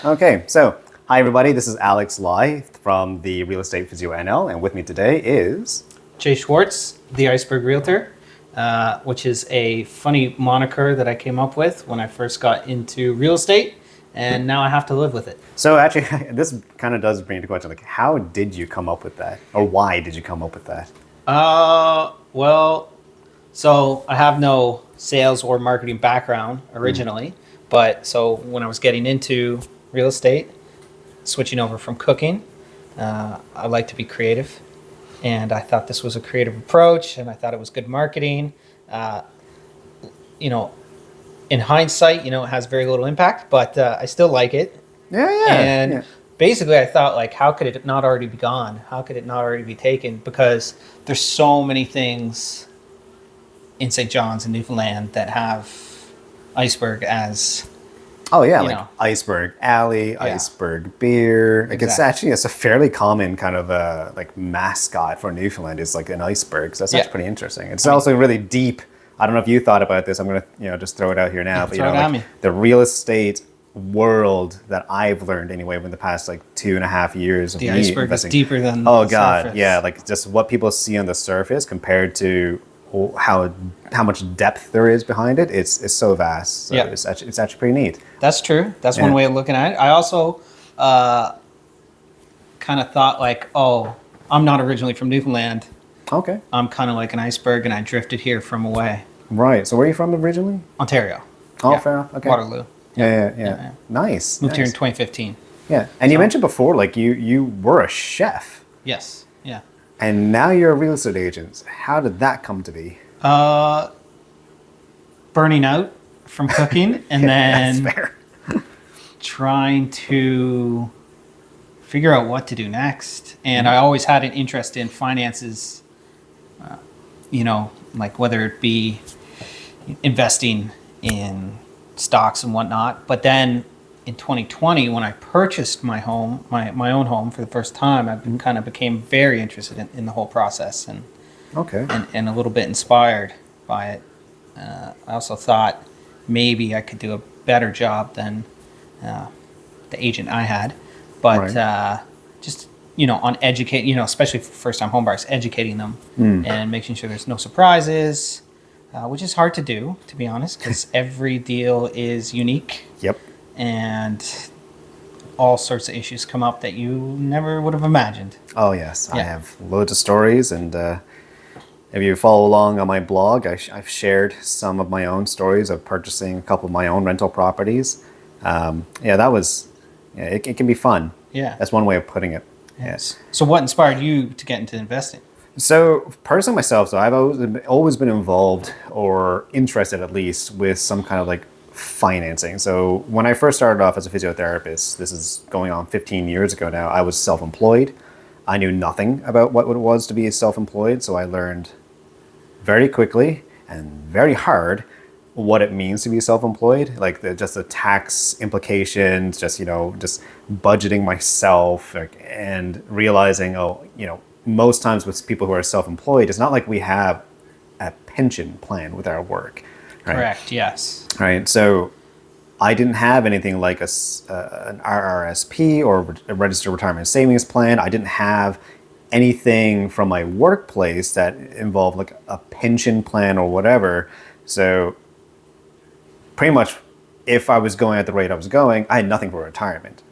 Okay, so hi everybody, this is Alex Lai from the Real Estate Physio NL, and with me today is Jay Schwarz, the Iceberg Realtor, which is a funny moniker that I came up with when I first got into real estate, and now I have to live with it. So actually, this kind of does bring into question, like, how did you come up with that, or why did you come up with that? So I have no sales or marketing background originally, but so when I was getting into real estate, switching over from cooking, I like to be creative. And I thought this was a creative approach, and I thought it was good marketing. In hindsight, it has very little impact, but I still like it. And basically, I thought, like, how could it not already be gone? How could it not already be taken? Because there's so many things in St. John's and Newfoundland that have Iceberg as... Oh yeah, like Iceberg Alley, Iceberg Beer. Like it's a fairly common kind of like mascot for Newfoundland is like an iceberg. So that's actually pretty interesting. It's also really deep. I don't know if you thought about this. I'm gonna just throw it out here now. But the real estate world that I've learned anyway in the past like 2.5 years of the iceberg investing. is deeper than the surface. God, yeah, like just what people see on the surface compared to how much depth there is behind it. It's so vast. So it's actually pretty neat. That's true. That's one way of looking at it. I also kind of thought like, oh, I'm not originally from Newfoundland. Okay. I'm kind of like an iceberg, and I drifted here from away. Right. So where are you from originally? Ontario. Oh, fair enough. Okay. Waterloo. Yeah. Nice. Moved here in 2015. Yeah. And you mentioned before, like you were a chef. Yes. Yeah. And now you're a real estate agent. How did that come to be? Burning out from cooking, and then That's fair. trying to figure out what to do next. And I always had an interest in finances, like whether it be investing in stocks and whatnot. But then in 2020, when I purchased my home, my own home for the first time, I kind of became very interested in the whole process and a little bit inspired by it. I also thought maybe I could do a better job than the agent I had, but just on educate, especially for first-time homebuyers, educating them and making sure there's no surprises, which is hard to do, to be honest, because every deal is unique. Yep. And all sorts of issues come up that you never would have imagined. Oh yes, I have loads of stories, and if you follow along on my blog, I've shared some of my own stories of purchasing a couple of my own rental properties. It can be fun. Yeah, that's one way of putting it. Yes. So what inspired you to get into investing? So personally myself, I've always been involved or interested at least with some kind of like financing. So when I first started off as a physiotherapist, this is going on 15 years ago now, I was self-employed. I knew nothing about what it was to be self-employed, so I learned very quickly and very hard what it means to be self-employed, like just the tax implications, just budgeting myself, and realizing, most times with people who are self-employed, it's not like we have a pension plan with our work. Right? Correct. Yes. Right. So I didn't have anything like an RRSP or a registered retirement savings plan. I didn't have anything from my workplace that involved like a pension plan or whatever. So pretty much if I was going at the rate I was going, I had nothing for retirement.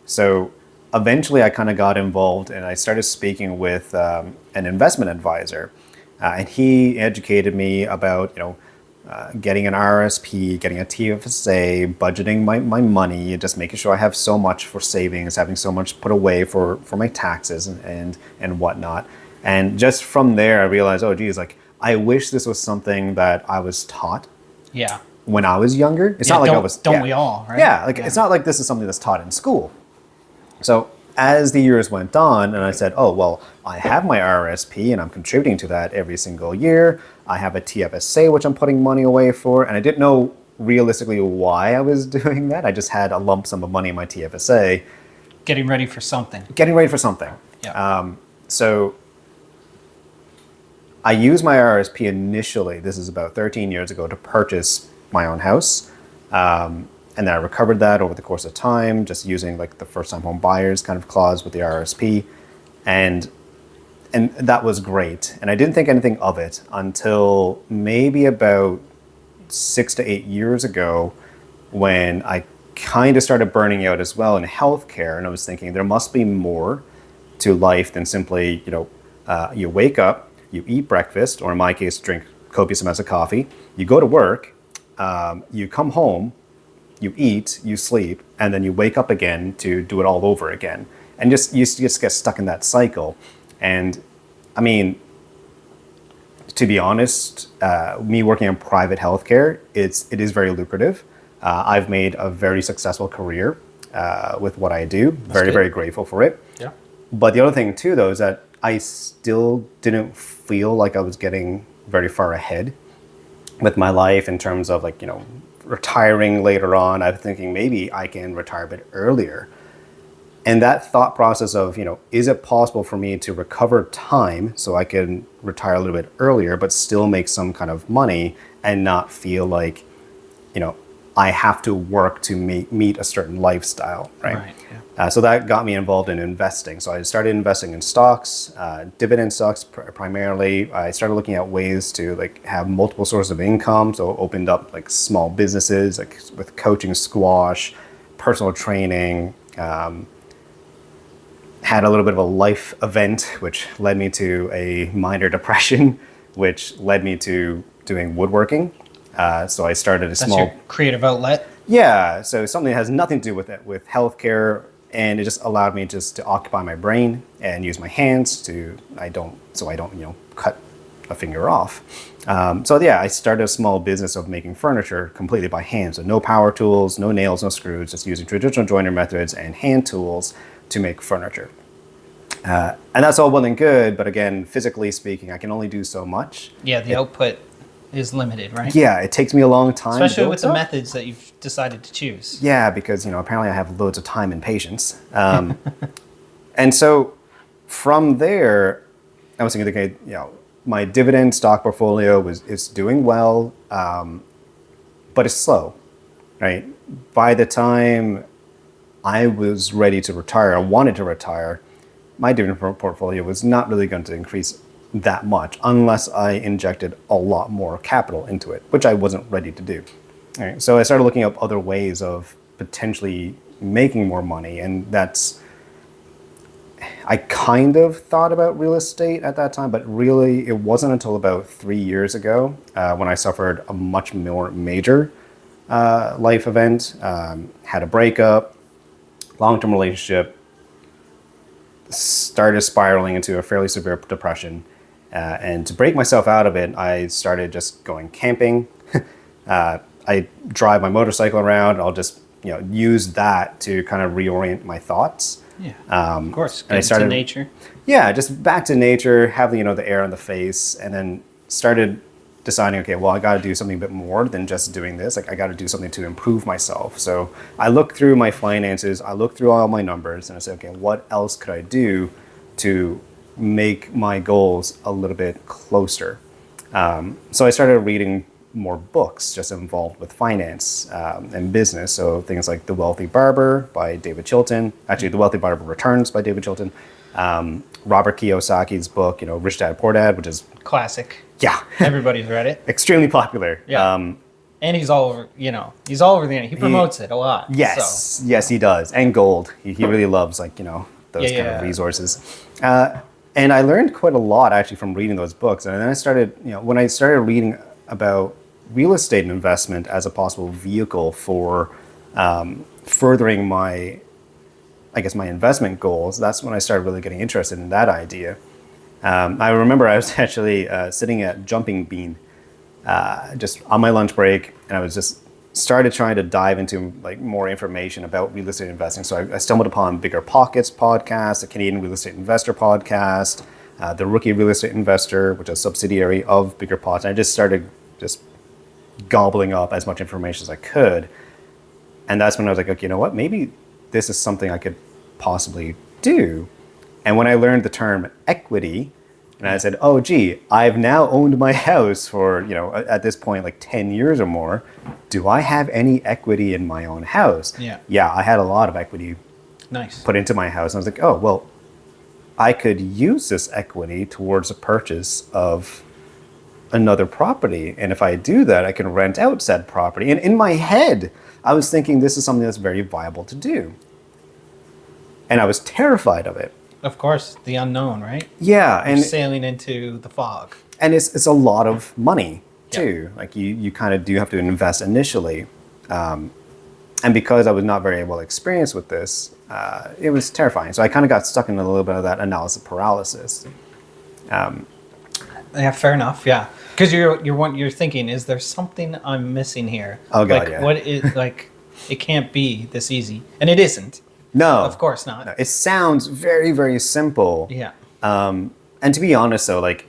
So eventually I kind of got involved, and I started speaking with an investment advisor, and he educated me about, getting an RSP, getting a TFSA, budgeting my money, just making sure I have so much for savings, having so much put away for my taxes and whatnot. And just from there, I realized, I wish this was something that I was taught. Yeah. When I was younger. It's not like I was. Don't we all, right? Yeah. It's not like this is something that's taught in school. So as the years went on, and I said, I have my RRSP and I'm contributing to that every single year. I have a TFSA, which I'm putting money away for. And I didn't know realistically why I was doing that. I just had a lump sum of money in my TFSA. Getting ready for something. Yeah. So I used my RRSP initially, this is about 13 years ago, to purchase my own house. And then I recovered that over the course of time, just using like the first time home buyers kind of clause with the RRSP. And that was great. And I didn't think anything of it until maybe about 6 to 8 years ago, when I kind of started burning out as well in healthcare. And I was thinking there must be more to life than simply, you wake up, you eat breakfast, or in my case, drink copious amounts of coffee. You go to work, you come home, you eat, you sleep, and then you wake up again to do it all over again. And you just get stuck in that cycle. And I mean, to be honest, me working in private healthcare, it is very lucrative. I've made a very successful career with what I do. Very grateful for it. Yeah. But the other thing too, though, is that I still didn't feel like I was getting very far ahead with my life in terms of retiring later on. I was thinking maybe I can retire a bit earlier. And that thought process of, is it possible for me to recover time so I can retire a little bit earlier, but still make some kind of money and not feel like, I have to work to meet a certain lifestyle, right? Right, yeah. So that got me involved in investing. So I started investing in stocks, dividend stocks primarily. I started looking at ways to have multiple sources of income. So opened up small businesses with coaching, squash, personal training. Had a little bit of a life event, which led me to a minor depression, which led me to doing woodworking. So I started That's your creative outlet? Yeah, so something that has nothing to do with it, with healthcare, and it just allowed me just to occupy my brain and use my hands so I don't cut a finger off. I started a small business of making furniture completely by hand. So no power tools, no nails, no screws, just using traditional joiner methods and hand tools to make furniture. And that's all well and good, but again, physically speaking, I can only do so much. Yeah, the output is limited, right? Yeah, it takes me a long time. Especially with the methods that you've decided to choose. Yeah, because apparently I have loads of time and patience. And so from there, I was thinking, okay, my dividend stock portfolio is doing well, but it's slow, right? By the time I was ready to retire, I wanted to retire, my dividend portfolio was not really going to increase that much unless I injected a lot more capital into it, which I wasn't ready to do. All right, so I started looking up other ways of potentially making more money, and I kind of thought about real estate at that time, but really it wasn't until about 3 years ago when I suffered a much more major life event, had a breakup, long-term relationship, started spiraling into a fairly severe depression. And to break myself out of it, I started just going camping. I drive my motorcycle around. I'll just use that to kind of reorient my thoughts. Yeah, of course. And I started to nature. Yeah, just back to nature, have the air on the face, and then started deciding, okay, well, I got to do something a bit more than just doing this. I got to do something to improve myself. So I looked through my finances, I looked through all my numbers, and I said, okay, what else could I do to make my goals a little bit closer? So I started reading more books just involved with finance and business. So things like The Wealthy Barber by David Chilton, actually The Wealthy Barber Returns by David Chilton, Robert Kiyosaki's book, Rich Dad, Poor Dad, which is classic. Yeah. Everybody's read it. Extremely popular. Yeah. And he's all over, he's all over the internet. He promotes it a lot. Yes. So. Yes, he does. And gold. He really loves those kind of resources. And I learned quite a lot actually from reading those books. And then I started, when I started reading about real estate investment as a possible vehicle for furthering my investment goals, that's when I started really getting interested in that idea. I remember I was actually sitting at Jumping Bean just on my lunch break, and I was just started trying to dive into more information about real estate investing. So I stumbled upon Bigger Pockets podcast, the Canadian Real Estate Investor podcast, the Rookie Real Estate Investor, which is a subsidiary of Bigger Pockets. And I just started just gobbling up as much information as I could. And that's when I was like, okay, you know what? Maybe this is something I could possibly do. And when I learned the term equity, And I said, oh, gee, I've now owned my house for, at this point, like 10 years or more. Do I have any equity in my own house? Yeah. Yeah, I had a lot of equity Nice. put into my house. And I was like, oh, well, I could use this equity towards the purchase of another property. And if I do that, I can rent out said property. And in my head, I was thinking this is something that's very viable to do. And I was terrified of it. Of course, the unknown, right? Yeah. You're And sailing into the fog. and it's a lot of money Yeah. too. Like you kind of do have to invest initially. And because I was not very well experienced with this, it was terrifying. So I kind of got stuck in a little bit of that analysis paralysis. Yeah, fair enough. Yeah, because you're thinking, is there something I'm missing here? Oh, God, like yeah. what is like? It can't be this easy, and it isn't. No. Of course not. No, it sounds very, very simple. Yeah. And to be honest, though, like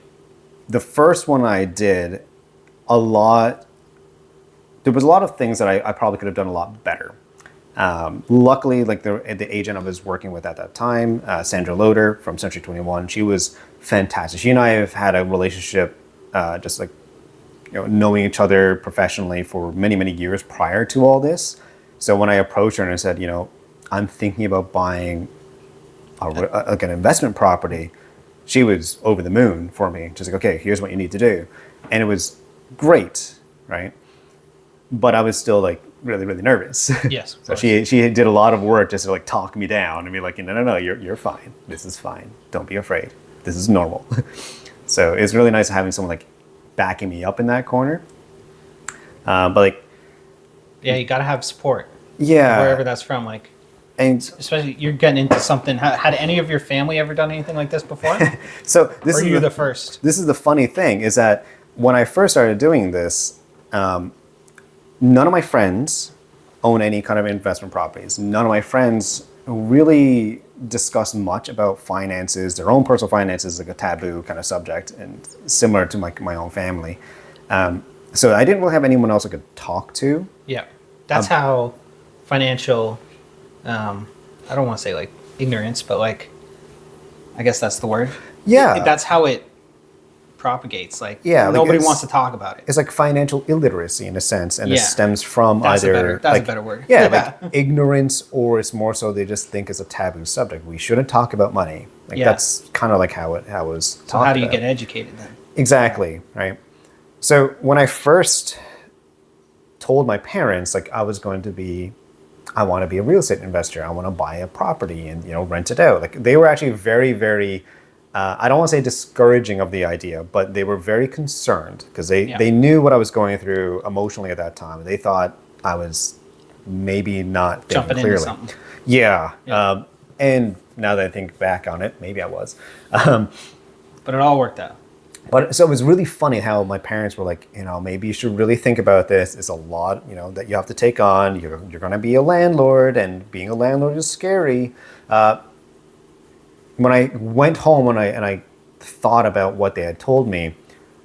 the first one I did, there was a lot of things that I probably could have done a lot better. Luckily, like the agent I was working with at that time, Sandra Loader from Century 21, she was fantastic. She and I have had a relationship, just like, knowing each other professionally for many, many years prior to all this. So when I approached her and I said, I'm thinking about buying like an investment property, she was over the moon for me. Just like, okay, here's what you need to do. And it was great, right? But I was still like really, really nervous. Yes. Of So course. she did a lot of work just to like talk me down and be like, no, you're fine. This is fine. Don't be afraid. This is normal. So it's really nice having someone like backing me up in that corner. But like, Yeah, you got to have support. yeah. Wherever that's from, like. And Especially you're getting into something. Had any of your family ever done anything like this before? so this Or is are you the first? This is the funny thing is that when I first started doing this, none of my friends own any kind of investment properties. None of my friends really discuss much about finances. Their own personal finances is like a taboo kind of subject, and similar to my own family. So I didn't really have anyone else I could talk to. Yeah, that's how financial. I don't want to say like ignorance, but like, I guess that's the word. Yeah. That's how it propagates. Like, Yeah, like nobody it's- wants to talk about it. It's like financial illiteracy in a sense, and it Yeah. stems from That's a either better word. Yeah, like ignorance, or it's more so they just think it's a taboo subject. We shouldn't talk about money. Like Yeah. that's kind of like how it was So talked how do you about. get educated then? Exactly, right? So when I first told my parents, like I want to be a real estate investor. I want to buy a property and rent it out. Like they were actually very, very. I don't want to say discouraging of the idea, but they were very concerned because they knew what I was going through emotionally at that time. They thought I was maybe not thinking Jumping clearly. into something. Yeah. Yeah. And now that I think back on it, maybe I was. But it all worked out. But so it was really funny how my parents were like, maybe you should really think about this. It's a lot, that you have to take on. You're going to be a landlord, and being a landlord is scary. When I went home and I thought about what they had told me,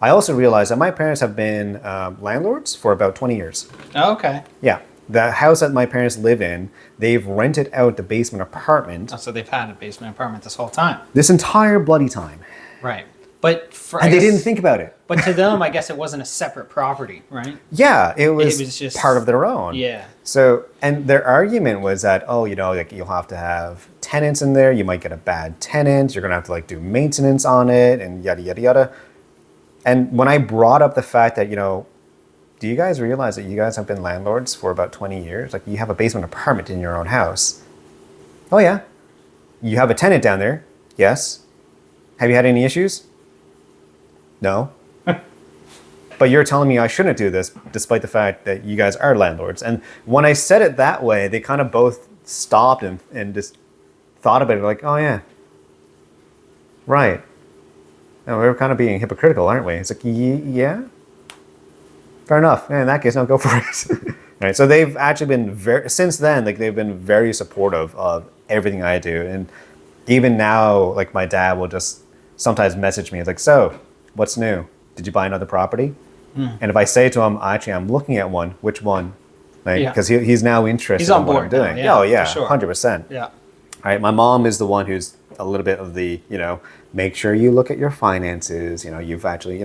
I also realized that my parents have been landlords for about 20 years. Oh, okay. Yeah. The house that my parents live in, they've rented out the basement apartment Oh, so they've had a basement apartment this whole time. this entire bloody time. Right. But And they didn't think about it. But to them, I guess it wasn't a separate property, right? Yeah, it was just part of their own. Yeah. So, and their argument was that, like you'll have to have tenants in there. You might get a bad tenant. You're going to have to like do maintenance on it and yada, yada, yada. And when I brought up the fact that, do you guys realize that you guys have been landlords for about 20 years? Like you have a basement apartment in your own house. Oh yeah. You have a tenant down there. Yes. Have you had any issues? No. But you're telling me I shouldn't do this despite the fact that you guys are landlords. And when I said it that way, they kind of both stopped and just thought about it like, oh yeah, right. No, we're kind of being hypocritical, aren't we? It's like, yeah, fair enough. Yeah, in that case, no, go for it. Right. So they've actually been since then, like they've been very supportive of everything I do. And even now, like my dad will just sometimes message me like, so what's new? Did you buy another property? And if I say to him, actually, I'm looking at one, which one? Because he's now interested He's on in what I'm board doing. now, yeah, Oh, yeah, for sure. 100%. Yeah. All right, my mom is the one who's a little bit of the, make sure you look at your finances. You've actually,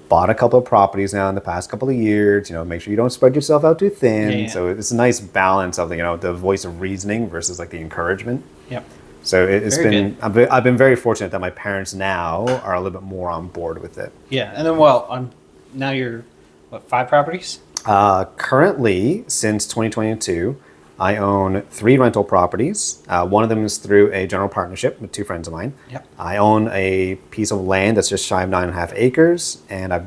bought a couple of properties now in the past couple of years. Make sure you don't spread yourself out too thin. Yeah. So it's a nice balance of the voice of reasoning versus like the encouragement. Yep. So it's Very been, I've been very fortunate that my parents now are a little bit more on board with it. Yeah, and then now you're 5 properties? Currently, since 2022, I own 3 rental properties. One of them is through a general partnership with 2 friends of mine. Yep. I own a piece of land that's just shy of 9.5 acres, and I've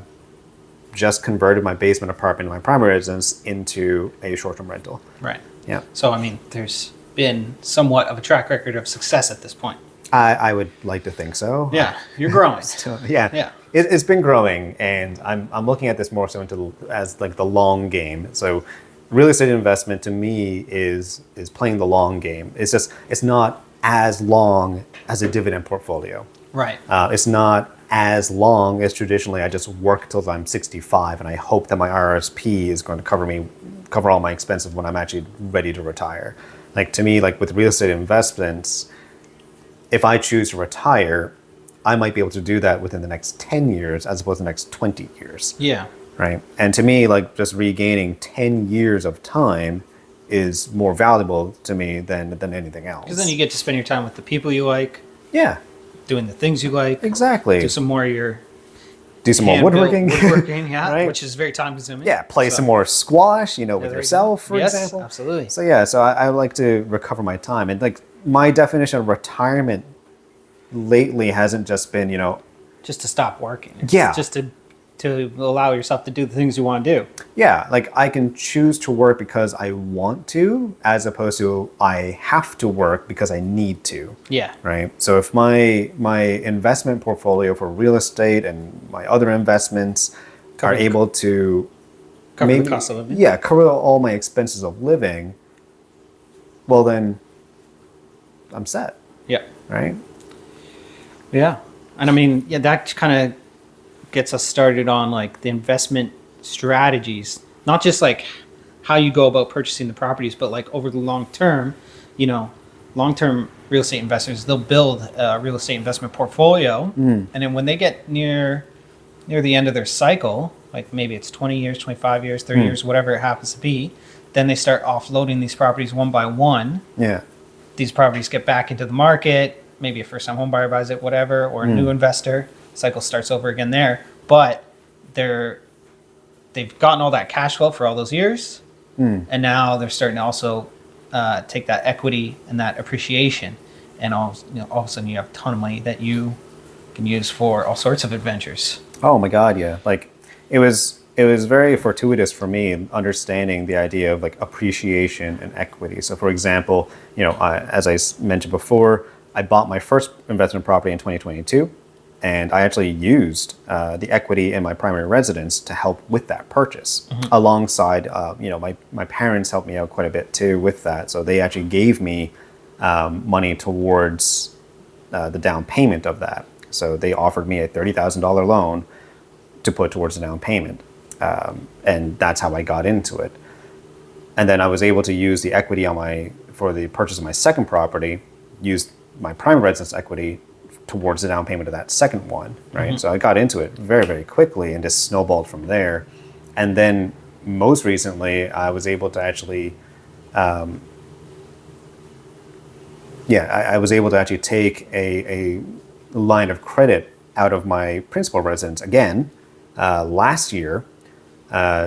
just converted my basement apartment in my primary residence into a short-term rental. Right. Yeah. So, there's been somewhat of a track record of success at this point. I would like to think so. Yeah, you're growing. Yeah. It's been growing, and I'm looking at this more so as like the long game. So real estate investment to me is playing the long game. It's not as long as a dividend portfolio. Right. It's not as long as traditionally I just work till I'm 65 and I hope that my RRSP is going to cover all my expenses when I'm actually ready to retire. Like to me, like with real estate investments, if I choose to retire, I might be able to do that within the next 10 years as opposed to the next 20 years. Yeah. Right. And to me, like just regaining 10 years of time is more valuable to me than anything else. Because then you get to spend your time with the people you like. Yeah. Doing the things you like. Exactly. Do some more woodworking. Yeah. Right? Which is very time consuming. Yeah. Play some more squash, with yourself, for example. Yes, absolutely. So I like to recover my time. And like my definition of retirement lately hasn't just been, just to stop working. It's Yeah. Just to allow yourself to do the things you want to do. Yeah, like I can choose to work because I want to, as opposed to I have to work because I need to. Yeah. Right. So if my investment portfolio for real estate and my other investments are able to Cover the cost of living. Yeah, cover all my expenses of living, well then I'm set. Yeah. Right. Yeah. And that kind of gets us started on like the investment strategies, not just like how you go about purchasing the properties, but like over the long term, long-term real estate investors, they'll build a real estate investment portfolio. And then when they get near the end of their cycle, like maybe it's 20 years, 25 years, 30 years, whatever it happens to be, then they start offloading these properties one by one. Yeah. These properties get back into the market. Maybe a first-time home buyer buys it, whatever, or a new investor. Cycle starts over again there. But they've gotten all that cash flow for all those years, and now they're starting to also take that equity and that appreciation, and all of a sudden you have a ton of money that you can use for all sorts of adventures. Oh my God, yeah. Like it was very fortuitous for me understanding the idea of like appreciation and equity. So for example, as I mentioned before, I bought my first investment property in 2022. And I actually used the equity in my primary residence to help with that purchase. Alongside, my parents helped me out quite a bit too with that. So they actually gave me money towards the down payment of that. So they offered me a $30,000 loan to put towards the down payment. And that's how I got into it. And then I was able to use the equity for the purchase of my second property, use my primary residence equity towards the down payment of that second one, right? So I got into it very, very quickly and just snowballed from there. And then most recently, I was able to actually, I was able to actually take a line of credit out of my principal residence again last year,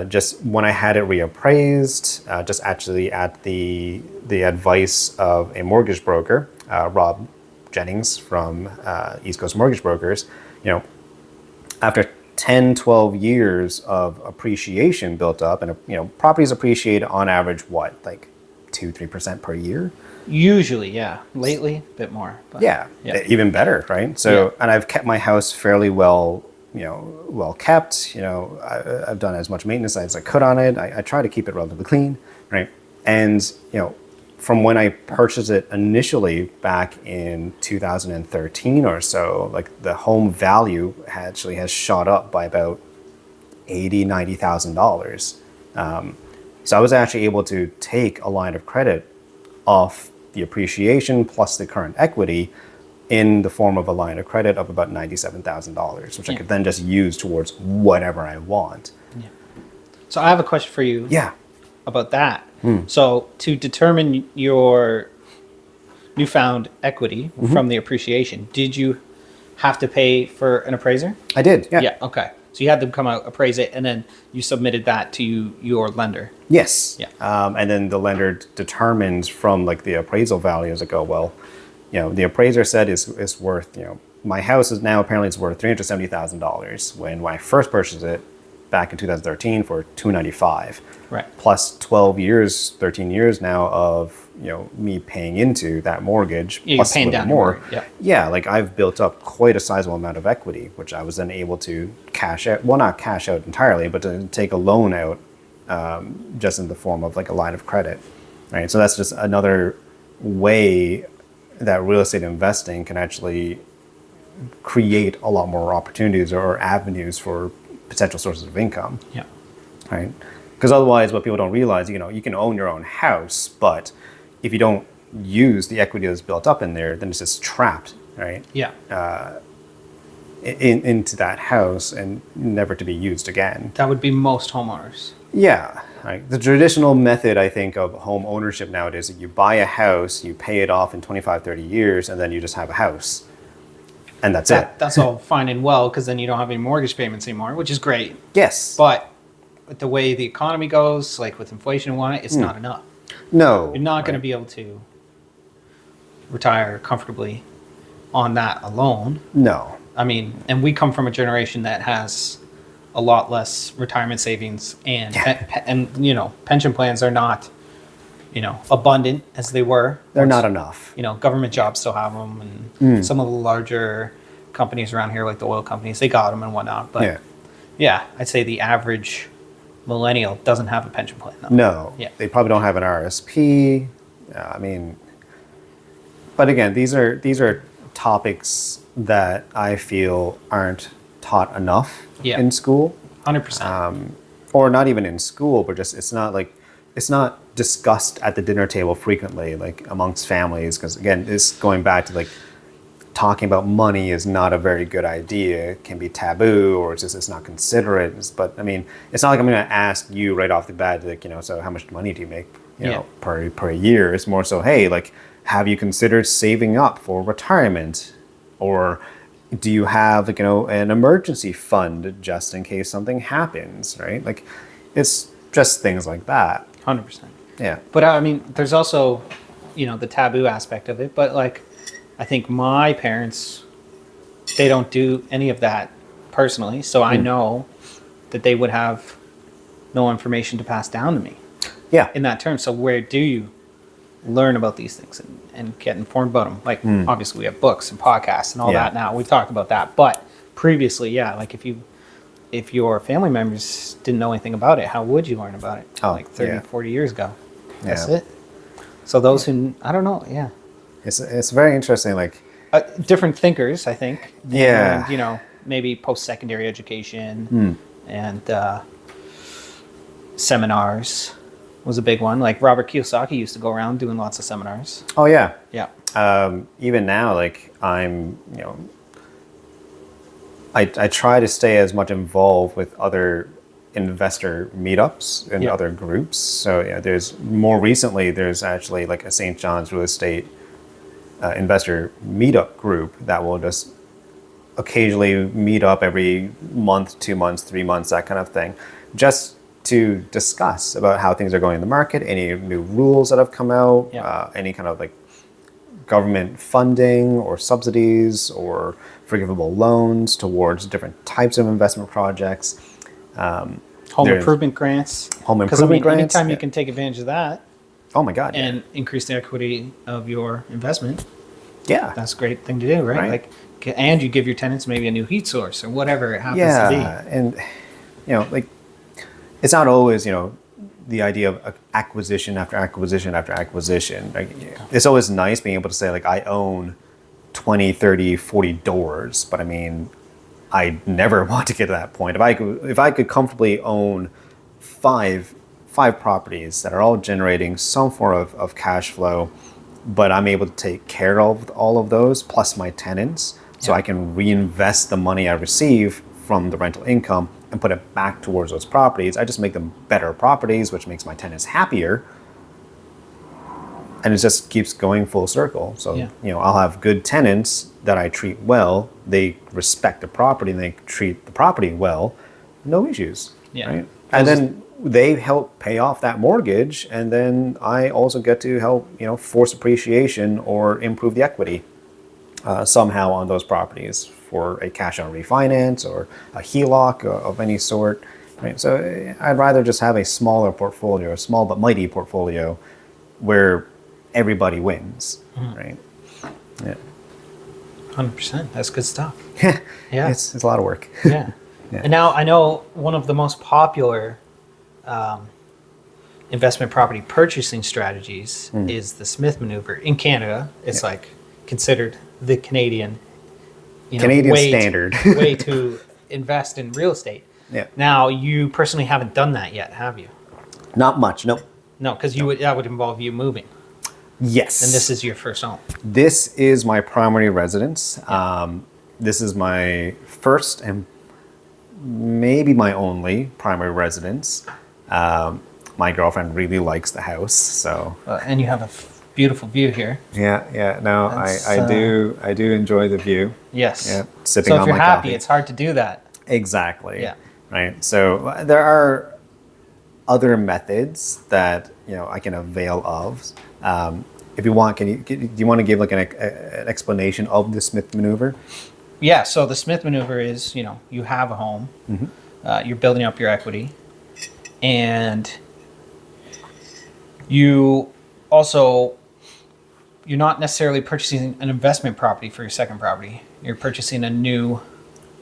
just when I had it reappraised, just actually at the advice of a mortgage broker, Rob Jennings from East Coast Mortgage Brokers. After 10, 12 years of appreciation built up, and properties appreciate on average like 2-3% per year. Usually, yeah. Lately, a bit more. But Yeah, even better, right? So, and I've kept my house fairly well kept. I've done as much maintenance as I could on it. I try to keep it relatively clean, right? And from when I purchased it initially back in 2013 or so, like the home value actually has shot up by about $90,000. So I was actually able to take a line of credit off the appreciation plus the current equity in the form of a line of credit of about $97,000, which I could then just use towards whatever I want. Yeah. So I have a question for you. Yeah. About that. So to determine your newfound equity from the appreciation, did you have to pay for an appraiser? I did. Yeah. Yeah. Okay. So you had them come out, appraise it, and then you submitted that to your lender. Yes. Yeah. And then the lender determines from like the appraisal values that go, well, the appraiser said is worth, my house is now apparently it's worth $370,000 when I first purchased it back in 2013 for $295. Right. Plus 13 years now of, me paying into that mortgage. Yeah, plus you're paying a little down more. your mortgage, yeah. Yeah, like I've built up quite a sizable amount of equity, which I was then able to cash out. Well, not cash out entirely, but to take a loan out just in the form of like a line of credit. Right. So that's just another way that real estate investing can actually create a lot more opportunities or avenues for potential sources of income. Yeah. Right. Because otherwise, what people don't realize, you can own your own house, but if you don't use the equity that's built up in there, then it's just trapped, right? Yeah. Into that house and never to be used again. That would be most homeowners. Yeah. Right. The traditional method, I think, of home ownership nowadays is that you buy a house, you pay it off in 25, 30 years, and then you just have a house. And that's it. That's all fine and well, because then you don't have any mortgage payments anymore, which is great. Yes. But with the way the economy goes, like with inflation and whatnot, it's not enough. No. You're not going to be able to retire comfortably on that alone. No. I mean, and we come from a generation that has a lot less retirement savings, and pension plans are not, abundant as they were. They're not enough. Government jobs still have them, and some of the larger companies around here, like the oil companies, they got them and whatnot. But yeah, I'd say the average millennial doesn't have a pension plan. No. Yeah. They probably don't have an RSP. But again, these are topics that I feel aren't taught enough in school. 100%. Or not even in school, but just it's not discussed at the dinner table frequently, like amongst families. Because again, this going back to like talking about money is not a very good idea. It can be taboo, or it's not considerate. But I mean, it's not like I'm going to ask you right off the bat, like, so how much money do you make, per year? It's more so, hey, like, have you considered saving up for retirement, or do you have like, an emergency fund just in case something happens, right? Like, it's just things like that. 100%. Yeah. But I mean, there's also, the taboo aspect of it. But like, I think my parents, they don't do any of that personally. So I know that they would have no information to pass down to me. Yeah. In that term. So where do you learn about these things and get informed about them? Like, obviously we have books and podcasts and all that now. We've talked about that. But previously, like if your family members didn't know anything about it, how would you learn about it? Like 30, 40 years ago. That's it. So those who, I don't know, It's very interesting, like... different thinkers, I think. Yeah. And, maybe post-secondary education and seminars was a big one. Like Robert Kiyosaki used to go around doing lots of seminars. Oh, yeah. Yeah. Even now, like, I'm, I try to stay as much involved with other investor meetups and other groups. So there's actually like a St. John's real estate investor meetup group that will just occasionally meet up every month, 2 months, 3 months, that kind of thing, just to discuss about how things are going in the market, any new rules that have come out, any kind of like government funding or subsidies or forgivable loans towards different types of investment projects. Home improvement grants. Because anytime you can take advantage of that. Oh my God. And increase the equity of your investment. Yeah. That's a great thing to do, right? Like, and you give your tenants maybe a new heat source or whatever it happens to be. Yeah. And, like, it's not always, the idea of acquisition after acquisition after acquisition. Like, it's always nice being able to say, like, I own 20, 30, 40 doors, but I mean, I never want to get to that point. If I could comfortably own five properties that are all generating some form of cash flow, but I'm able to take care of all of those plus my tenants, so I can reinvest the money I receive from the rental income and put it back towards those properties. I just make them better properties, which makes my tenants happier. And it just keeps going full circle. So, I'll have good tenants that I treat well. They respect the property and they treat the property well. No issues. Yeah. Right? And then they help pay off that mortgage. And then I also get to help, force appreciation or improve the equity somehow on those properties for a cash on refinance or a HELOC of any sort. Right? So I'd rather just have a smaller portfolio, a small but mighty portfolio where everybody wins, right? Yeah. 100%. That's good stuff. Yeah. It's a lot of work. Yeah. And now I know one of the most popular investment property purchasing strategies is the Smith maneuver. In Canada, it's like considered the Canadian way standard way to invest in real estate. Yeah. Now, you personally haven't done that yet, have you? Not much, nope. No, because that would involve you moving. Yes. And this is your first home. This is my primary residence. This is my first and maybe my only primary residence. My girlfriend really likes the house, so. And you have a beautiful view here. Yeah. No, I do enjoy the view. Yes. Yeah. Sipping on my coffee. So if you're happy, it's hard to do that. Exactly. Yeah. Right. So there are other methods that I can avail of. If you want, do you want to give like an explanation of the Smith maneuver? Yeah. So the Smith maneuver is, you have a home, you're building up your equity, and you're not necessarily purchasing an investment property for your second property. You're purchasing a new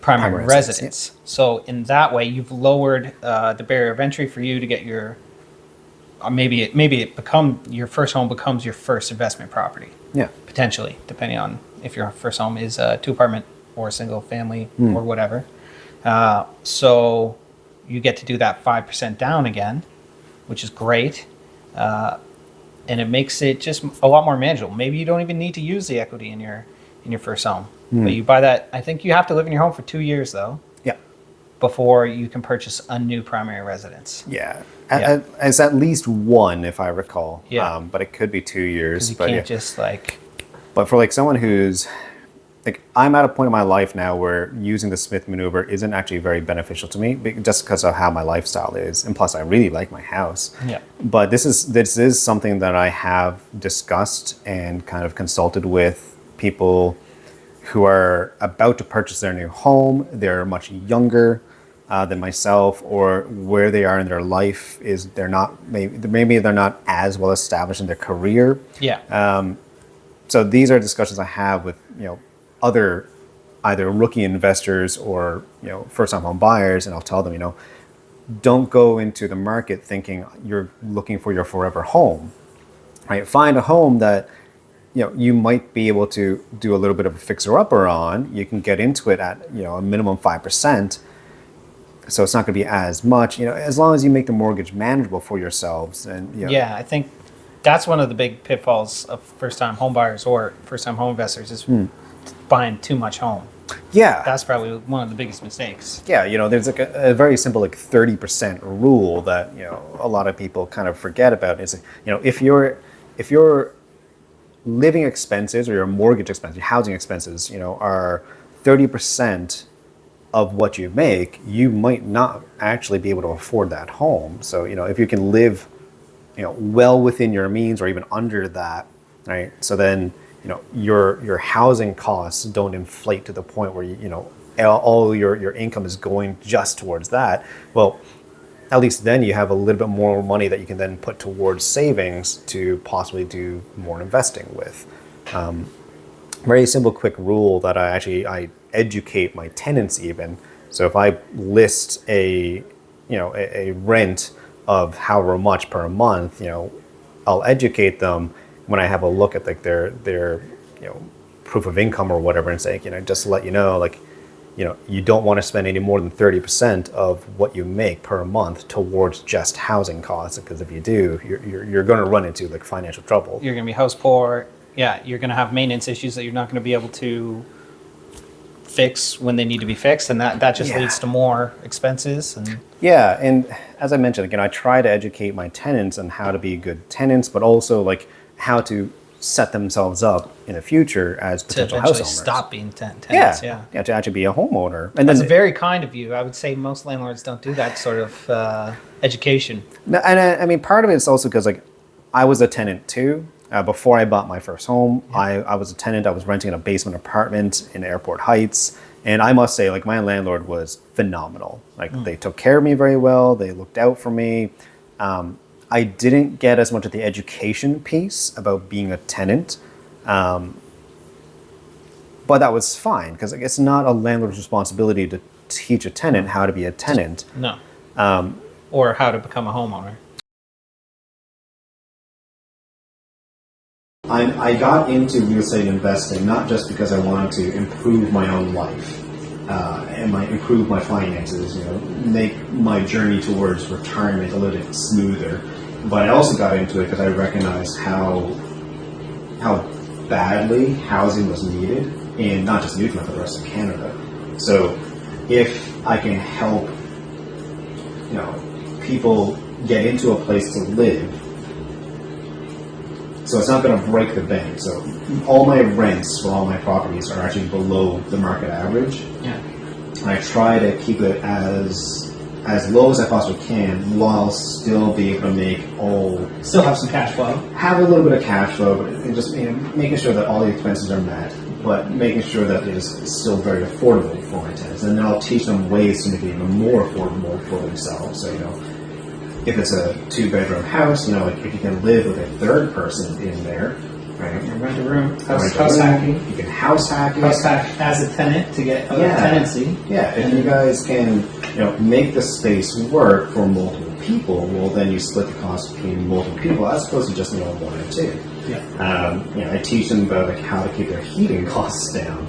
primary residence. Yeah. So in that way, you've lowered the barrier of entry for you to get your. Maybe your first home becomes your first investment property. Yeah. Potentially, depending on if your first home is a 2-apartment or a single family or whatever. So you get to do that 5% down again, which is great. And it makes it just a lot more manageable. Maybe you don't even need to use the equity in your first home. But you buy that. I think you have to live in your home for 2 years though. Yeah. Before you can purchase a new primary residence. Yeah. It's at least one, if I recall. Yeah. But it could be 2 years. You can't just like. But for like someone who's like, I'm at a point in my life now where using the Smith maneuver isn't actually very beneficial to me, just because of how my lifestyle is, and plus I really like my house. Yeah. But this is something that I have discussed and kind of consulted with people who are about to purchase their new home. They're much younger than myself, or where they are in their life is maybe they're not as well established in their career. Yeah. So these are discussions I have with other either rookie investors or first-time home buyers, and I'll tell them don't go into the market thinking you're looking for your forever home. Right? Find a home that you might be able to do a little bit of a fixer-upper on. You can get into it at a minimum 5%. So it's not going to be as much, as long as you make the mortgage manageable for yourselves. And yeah, I think that's one of the big pitfalls of first-time home buyers or first-time home investors is buying too much home. Yeah, that's probably one of the biggest mistakes. Yeah, there's like a very simple 30% rule that a lot of people kind of forget about. Is if your living expenses or your mortgage expenses, your housing expenses, are 30% of what you make, you might not actually be able to afford that home. So, if you can live, well within your means or even under that, right? So then, your housing costs don't inflate to the point where all your income is going just towards that. Well, at least then you have a little bit more money that you can then put towards savings to possibly do more investing with. Very simple, quick rule that I educate my tenants even. So if I list a rent of however much per month, I'll educate them when I have a look at like their proof of income or whatever and say, just to let you know, like you don't want to spend any more than 30% of what you make per month towards just housing costs, because if you do, you're going to run into like financial trouble. You're going to be house poor. Yeah, you're going to have maintenance issues that you're not going to be able to fix when they need to be fixed, and that just leads to more expenses. And as I mentioned, I try to educate my tenants on how to be good tenants, but also like how to set themselves up in the future as potential house owners. Stop being tenants. To actually be a homeowner. And that's very kind of you. I would say most landlords don't do that sort of education. And I mean, part of it is also because like I was a tenant too. Before I bought my first home, I was a tenant. I was renting in a basement apartment in Airport Heights. And I must say, like, my landlord was phenomenal. Like, they took care of me very well. They looked out for me. I didn't get as much of the education piece about being a tenant. But that was fine, because it's not a landlord's responsibility to teach a tenant how to be a tenant. No. Or how to become a homeowner. I got into real estate investing not just because I wanted to improve my own life and improve my finances, make my journey towards retirement a little bit smoother, but I also got into it because I recognized how badly housing was needed in not just Newfoundland but the rest of Canada. So if I can help people get into a place to live, so it's not going to break the bank. So all my rents for all my properties are actually below the market average. Yeah. And I try to keep it as low as I possibly can while still be able to still have some cash flow. Have a little bit of cash flow, but just making sure that all the expenses are met, but making sure that it is still very affordable for my tenants. And then I'll teach them ways to make it even more affordable for themselves. So if it's a 2-bedroom house, like if you can live with a third person in there, right? Rent a room, house hacking. You can house hack as a tenant to get other tenancy. Yeah, if you guys can, make the space work for multiple people, well, then you split the cost between multiple people as opposed to just one or two. Yeah. I teach them about like how to keep their heating costs down.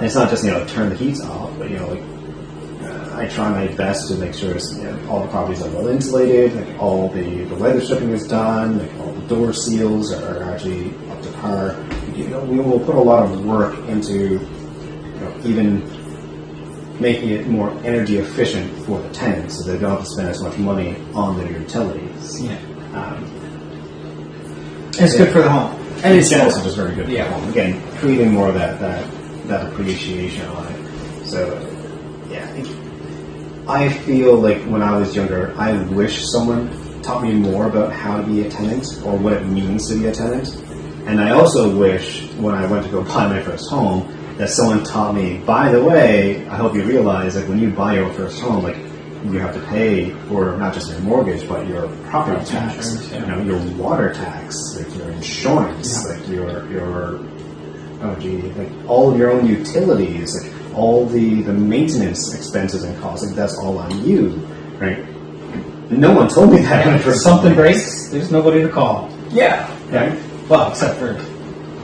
It's not just turn the heats off, but I try my best to make sure all the properties are well insulated, like all the weather stripping is done, like all the door seals are actually up to par. We will put a lot of work into even making it more energy efficient for the tenants, so they don't have to spend as much money on their utilities. Yeah. It's good for the home, and it's also just very good for the home. Again, creating more of that appreciation on it. So I feel like when I was younger, I wish someone taught me more about how to be a tenant or what it means to be a tenant. And I also wish when I went to go buy my first home that someone taught me, by the way, I hope you realize that when you buy your first home, like you have to pay for not just your mortgage, but your property tax, your water tax, like your insurance, like your like all of your own utilities, like all the maintenance expenses and costs, like that's all on you, right? No one told me that. If something breaks, there's nobody to call. Yeah. Right? Well, except for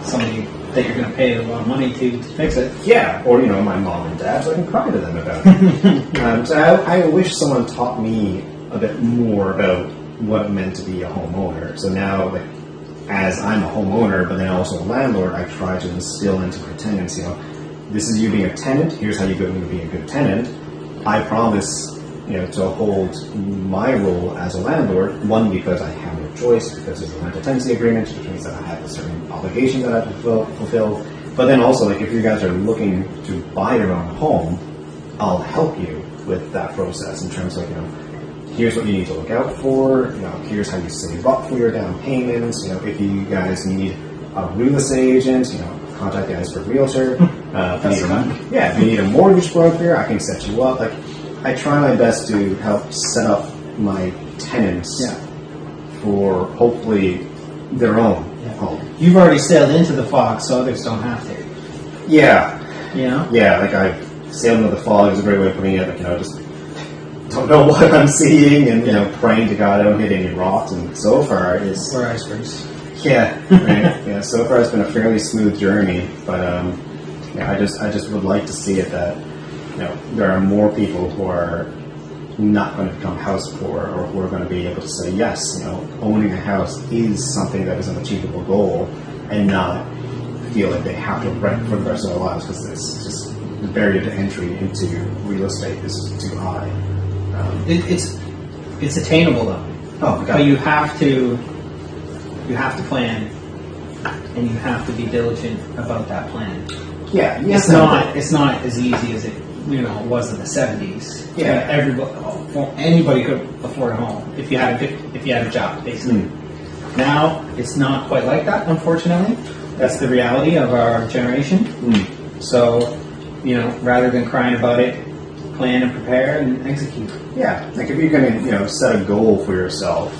somebody that you're going to pay a lot of money to fix it. Yeah, or my mom and dad, so I can cry to them about it. So I wish someone taught me a bit more about what it meant to be a homeowner. So now, like, as I'm a homeowner, but then also a landlord, I try to instill into my tenants, this is you being a tenant, here's how you go into being a good tenant. I promise, to hold my role as a landlord, one, because I have no choice, because there's a rental tenancy agreement, which means that I have a certain obligation that I have to fulfill. But then also, like, if you guys are looking to buy your own home, I'll help you with that process in terms of, here's what you need to look out for, here's how you save up for your down payments, if you guys need a real estate agent, contact the Iceberg Realtor. If you need a mortgage broker, I can set you up. Like, I try my best to help set up my tenants for hopefully their own home. You've already sailed into the fog, so others don't have to. Yeah. Yeah, like I've sailed into the fog is a great way of putting it. Like, just don't know what I'm seeing and, praying to God I don't hit any rocks. And so far it's... Or icebergs. Yeah, right. Yeah, so far it's been a fairly smooth journey, but I just would like to see it that there are more people who are not going to become house poor, or who are going to be able to say, yes, owning a house is something that is an achievable goal, and not feel like they have to rent for the rest of their lives because it's just the barrier to entry into real estate is too high. It's attainable though. Oh, my God. But you have to plan, and you have to be diligent about that plan. Yeah, It's not as easy as it was in the 70s. Yeah. Anybody could afford a home if you had a job, basically. Now it's not quite like that, unfortunately. That's the reality of our generation. So, rather than crying about it, plan and prepare and execute. Yeah, like if you're going to set a goal for yourself,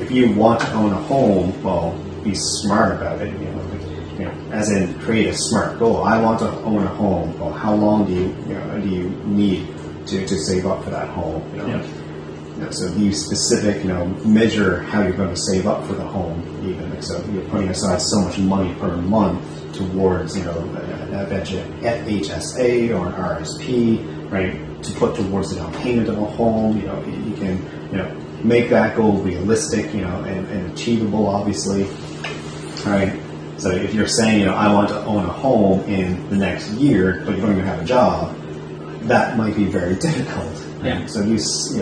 if you want to own a home, well, be smart about it. As in create a smart goal. I want to own a home. Well, how long do you need to save up for that home? So be specific. Measure how you're going to save up for the home. Even so, you're putting aside so much money per month towards an FHSA or an RSP, right? To put towards the down payment of a home. You can make that goal realistic, and achievable, obviously, right? So if you're saying, I want to own a home in the next year, but you don't even have a job, that might be very difficult. Right? Yeah. So use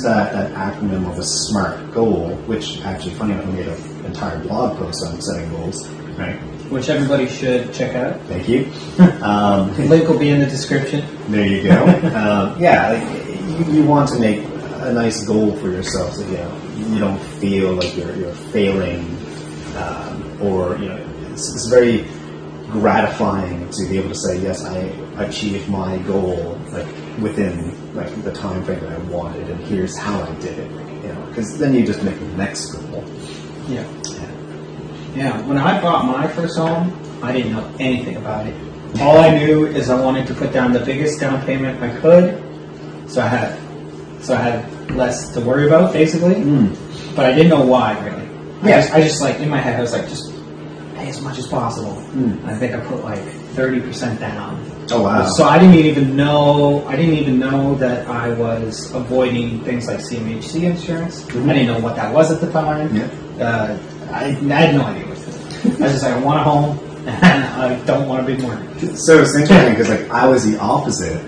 that acronym of a SMART goal, which actually, funny enough, I made an entire blog post on setting goals, right? Which everybody should check out. Thank you. Link will be in the description. There you go. You want to make a nice goal for yourself, so you don't feel like you're failing, or it's very gratifying to be able to say, yes, I achieved my goal within the time frame that I wanted, and here's how I did it. Because then you just make the next goal. Yeah. When I bought my first home, I didn't know anything about it. All I knew is I wanted to put down the biggest down payment I could, so I had less to worry about, basically. But I didn't know why, really. Yeah. I just in my head, I was like, just pay as much as possible. And I think I put 30% down. Oh wow! So I didn't even know that I was avoiding things like CMHC insurance. I didn't know what that was at the time. Yeah. I had no idea what it was. I was just I want a home, and I don't want a big mortgage. So it's interesting because I was the opposite,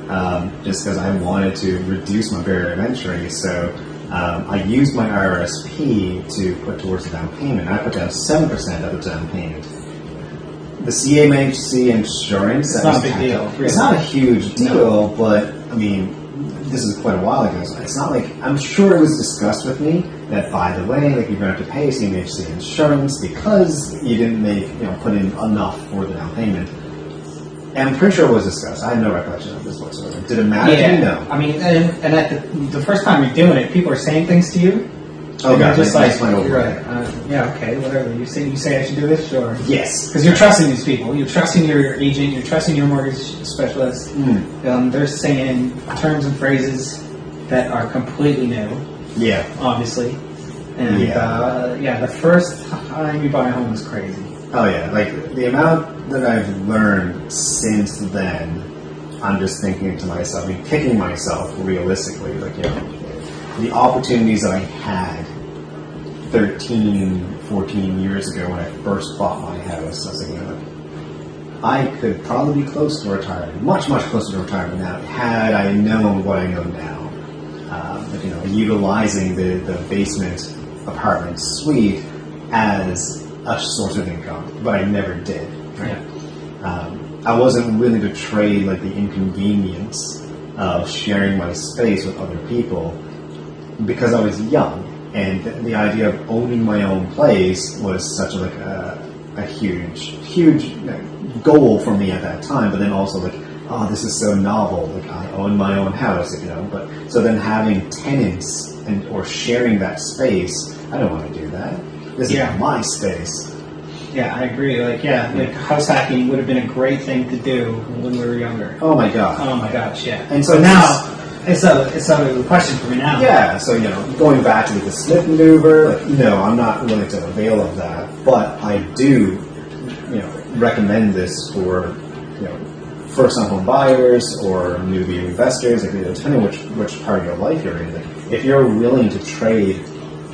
just because I wanted to reduce my barrier of entry. So I used my RRSP to put towards the down payment. I put down 7% of the down payment. The CMHC insurance, it's not a big deal. Really. It's not a huge deal, but I mean, this is quite a while ago, so it's not I'm sure it was discussed with me that, by the way, you're going to have to pay CMHC insurance because you didn't put in enough for the down payment. And I'm pretty sure it was discussed. I have no recollection of this whatsoever. Did it matter to you? No. I mean, and at the first time you're doing it, people are saying things to you. Oh, God, just over. Right. Okay, whatever. You say I should do this, sure. Yes. Because you're trusting these people. You're trusting your agent. You're trusting your mortgage specialist. They're saying terms and phrases that are completely new. Yeah. Obviously. And the first time you buy a home is crazy. Oh yeah, the amount that I've learned since then, I'm just thinking to myself, kicking myself realistically, the opportunities that I had 13, 14 years ago when I first bought my house, I was thinking, I could probably be close to retirement, much, much closer to retirement now, had I known what I know now. Utilizing the basement apartment suite as a source of income, but I never did. Right? Yeah. I wasn't willing to trade the inconvenience of sharing my space with other people because I was young, and the idea of owning my own place was such a huge goal for me at that time. But then also oh, this is so novel. I own my own house, But so then having tenants or sharing that space, I don't want to do that. This is my space. Yeah, I agree. House hacking would have been a great thing to do when we were younger. Oh my god. Oh my gosh, yeah. And so now it's out of the question for me now. Yeah. So going back to the Smith maneuver, no, I'm not willing to avail of that. But I do, recommend this for first-time home buyers or newbie investors, like, depending on which part of your life you're in, like, if you're willing to trade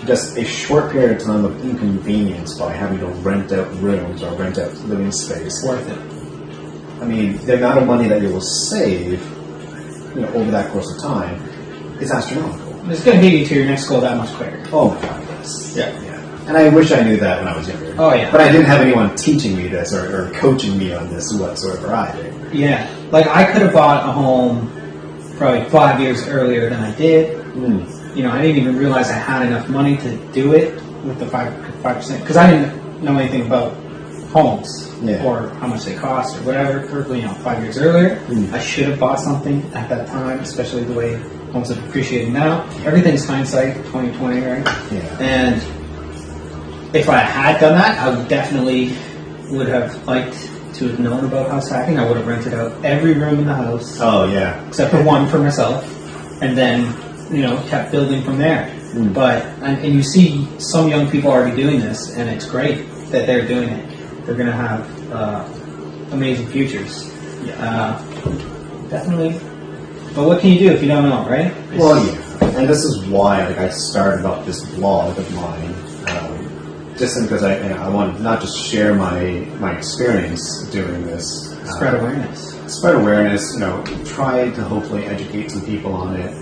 just a short period of time of inconvenience by having to rent out rooms or rent out living space, Worth it. I mean, the amount of money that you will save, over that course of time is astronomical. It's going to get you to your next goal that much quicker. Oh my God, yes. Yeah. And I wish I knew that when I was younger. Oh, yeah. But I didn't have anyone teaching me this or coaching me on this whatsoever either. Yeah. Like, I could have bought a home probably 5 years earlier than I did. I didn't even realize I had enough money to do it with the 5%. Because I didn't know anything about homes or how much they cost or whatever. 5 years earlier, I should have bought something at that time, especially the way homes are appreciated now. Everything's hindsight, 2020, right? Yeah. And if I had done that, I would have liked to have known about house hacking. I would have rented out every room in the house. Oh, yeah. Except for one for myself. And then, kept building from there. But, and you see some young people already doing this, and it's great that they're doing it. They're going to have amazing futures. Definitely. But what can you do if you don't know, right? Well, yeah. And this is why I started up this blog of mine. Just because I want to not just share my experience doing this. Spread awareness. Spread awareness, try to hopefully educate some people on it.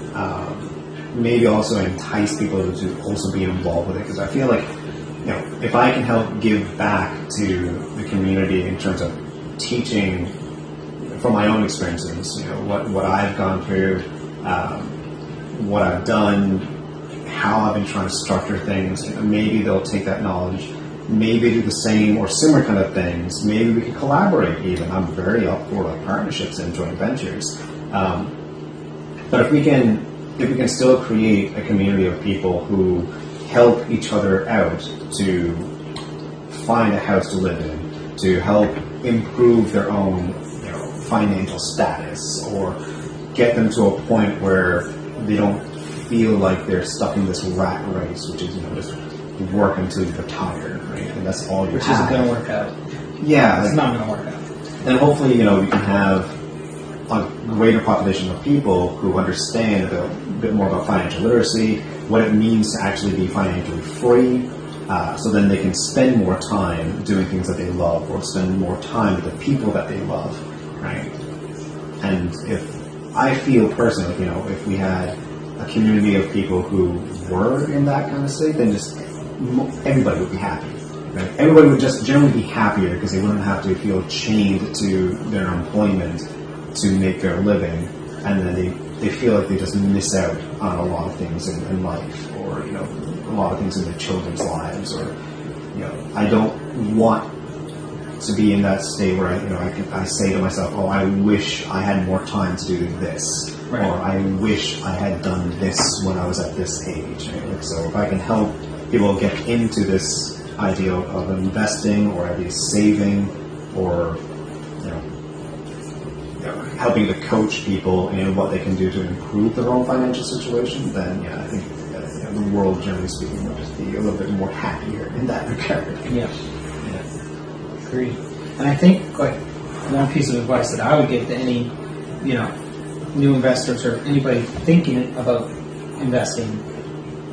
Maybe also entice people to also be involved with it. Because I feel like, if I can help give back to the community in terms of teaching from my own experiences, what I've gone through, what I've done, how I've been trying to structure things, maybe they'll take that knowledge, maybe do the same or similar kind of things. Maybe we can collaborate even. I'm very up for partnerships and joint ventures. But if we can still create a community of people who help each other out to find a house to live in, to help improve their own financial status, or get them to a point where they don't feel like they're stuck in this rat race, which is just work until you retire, right? And that's all you Which have. isn't going to work out. Yeah, It's not going to work out. and hopefully, we can have a greater population of people who understand a bit more about financial literacy, what it means to actually be financially free, so then they can spend more time doing things that they love, or spend more time with the people that they love, right? And if I feel personally, if we had a community of people who were in that kind of state, then just everybody would be happy. Right? Everybody would just generally be happier because they wouldn't have to feel chained to their employment to make their living, and then they feel like they just miss out on a lot of things in life, or a lot of things in their children's lives, or I don't want to be in that state where I say to myself, oh, I wish I had more time to do this, right, or I wish I had done this when I was at this age. Right? So if I can help people get into this idea of investing, or at least saving, or helping to coach people in what they can do to improve their own financial situation, then I think the world, generally speaking, will just be a little bit more happier in that regard. Yeah. Agreed. And I think one piece of advice that I would give to any new investors or anybody thinking about investing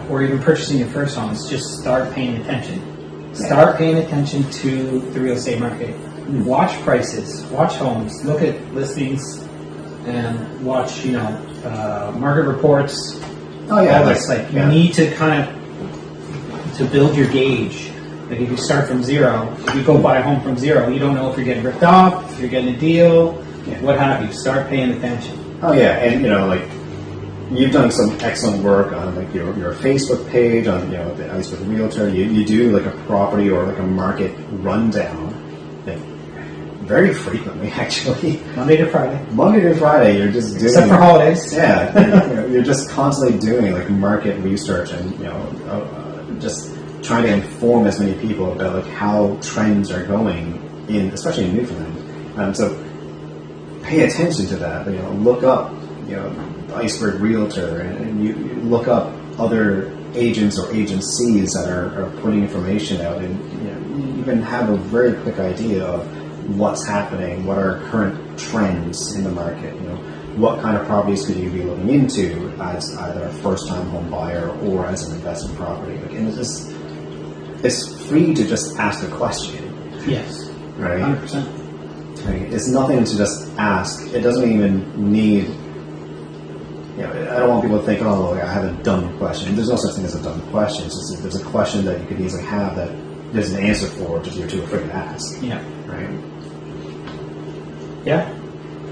or even purchasing your first home is just start paying attention. Start paying attention to the real estate market. Watch prices, watch homes, look at listings, and watch market reports. Oh yeah, you need to kind of to build your gauge. Like if you start from zero, if you go buy a home from zero, you don't know if you're getting ripped off, if you're getting a deal, what have you. Start paying attention. Oh yeah, and you've done some excellent work on your Facebook page, on the Iceberg Realtor. You do a property or a market rundown very frequently, actually. Monday to Friday. You're just doing. Except for holidays. Yeah, you're just constantly doing market research and just trying to inform as many people about how trends are going especially in Newfoundland. So pay attention to that. Look up Iceberg Realtor, and you look up other agents or agencies that are putting information out, and you can have a very quick idea of what's happening, what are current trends in the market, what kind of properties could you be looking into as either a first-time home buyer or as an investment property. And it's free to just ask a question. Yes. Right? 100%. Right? It's nothing to just ask. It doesn't even need, I don't want people to think, oh, I have a dumb question. There's no such thing as a dumb question. There's a question that you could easily have that there's an answer for, just you're too afraid to ask. Yeah. Right? Yeah.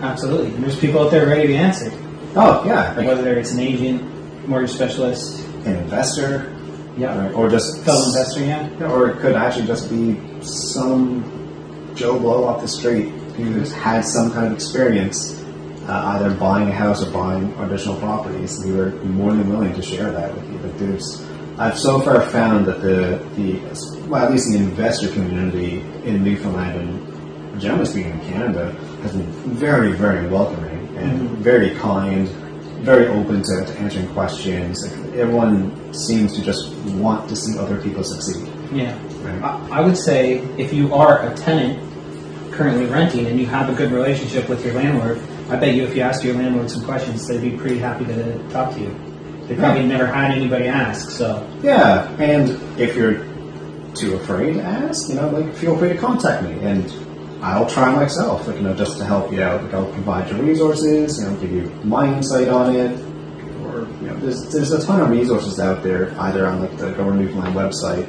Absolutely. And there's people out there ready to answer. Oh, yeah. Whether it's an agent, mortgage specialist, an investor. Yeah. Right? Or just fellow investor, yeah. Or it could actually just be some Joe Blow off the street who's had some kind of experience either buying a house or buying additional properties. We were more than willing to share that with you. But I've so far found that at least the investor community in Newfoundland and generally speaking in Canada has been very, very welcoming and very kind, very open to answering questions. Like, everyone seems to just want to see other people succeed. Yeah. Right? I would say if you are a tenant currently renting and you have a good relationship with your landlord, I bet you if you asked your landlord some questions, they'd be pretty happy to talk to you. They probably never had anybody ask, so. Yeah, and if you're too afraid to ask, feel free to contact me, and I'll try myself, just to help you out. I'll provide you resources, give you my insight on it, or there's a ton of resources out there, either on the Government Newfoundland website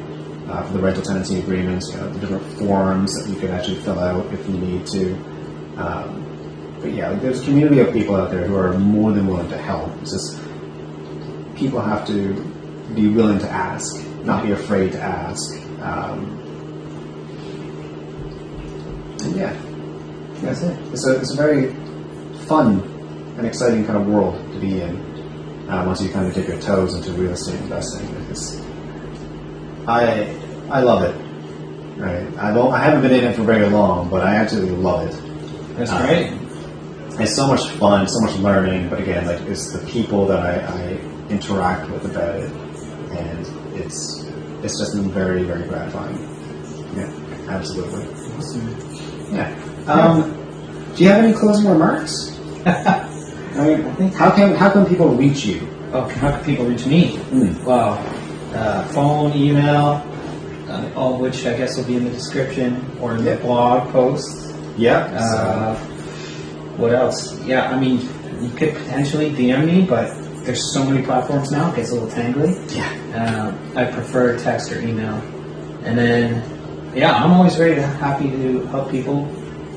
for the rental tenancy agreements, the different forms that you can actually fill out if you need to. But yeah, there's a community of people out there who are more than willing to help. It's just people have to be willing to ask, not be afraid to ask. And yeah, that's it. It's a very fun and exciting kind of world to be in once you kind of dip your toes into real estate investing. I love it. Right? I haven't been in it for very long, but I absolutely love it. That's great. It's so much fun, so much learning. But again, it's the people that I interact with about it, and it's just been very, very gratifying. Yeah, absolutely. Awesome. Yeah. Do you have any closing remarks? I think how can people reach you? Oh, how can people reach me? Well, phone, email, all of which I guess will be in the description or in the blog post. Yeah. What else? Yeah, I mean, you could potentially DM me, but there's so many platforms now, it gets a little tangly. Yeah. I prefer text or email. And then, yeah, I'm always happy to help people,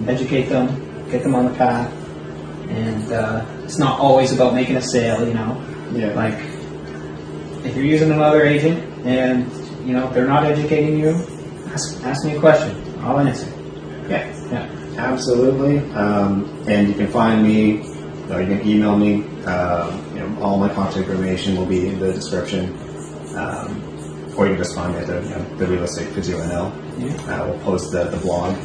educate them, get them on the path. And it's not always about making a sale, Yeah. Like, if you're using another agent and, they're not educating you, ask me a question. I'll answer. Yeah. Yeah. Absolutely. And you can find me, or you can email me. All my contact information will be in the description. Or you can just find me at the Real Estate Physio NL. Yeah. We'll post the blog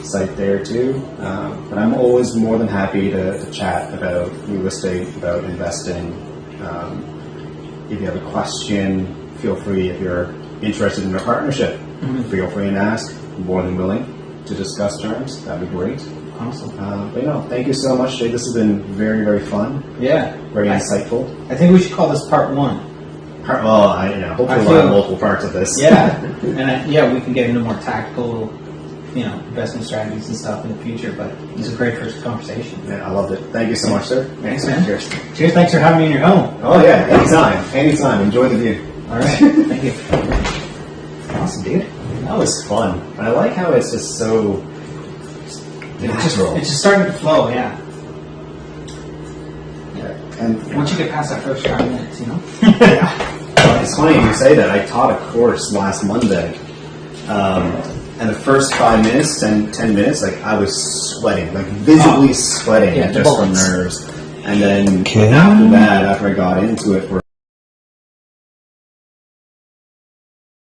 site there too. But I'm always more than happy to chat about real estate, about investing. If you have a question, feel free. If you're interested in a partnership, feel free and ask. I'm more than willing to discuss terms. That'd be great. Awesome. But thank you so much, Jay. This has been very, very fun. Yeah. Very insightful. I think we should call this part 1. Hopefully we'll have multiple parts of this. Yeah. And we can get into more tactical, investment strategies and stuff in the future, but it's a great first conversation. Yeah, I loved it. Thank you so much, sir. Thanks, man. Cheers. Cheers. Thanks for having me in your home. Oh, yeah. Anytime. Enjoy the view. All right. Thank you. Awesome, dude. That was fun. I like how it's just so natural. It's just starting to flow, yeah. And Once you get past that first 5 minutes, Yeah. It's funny you say that. I taught a course last Monday. And the first 5 minutes, 10 minutes, I was sweating, visibly sweating just from nerves. And then after I got into it for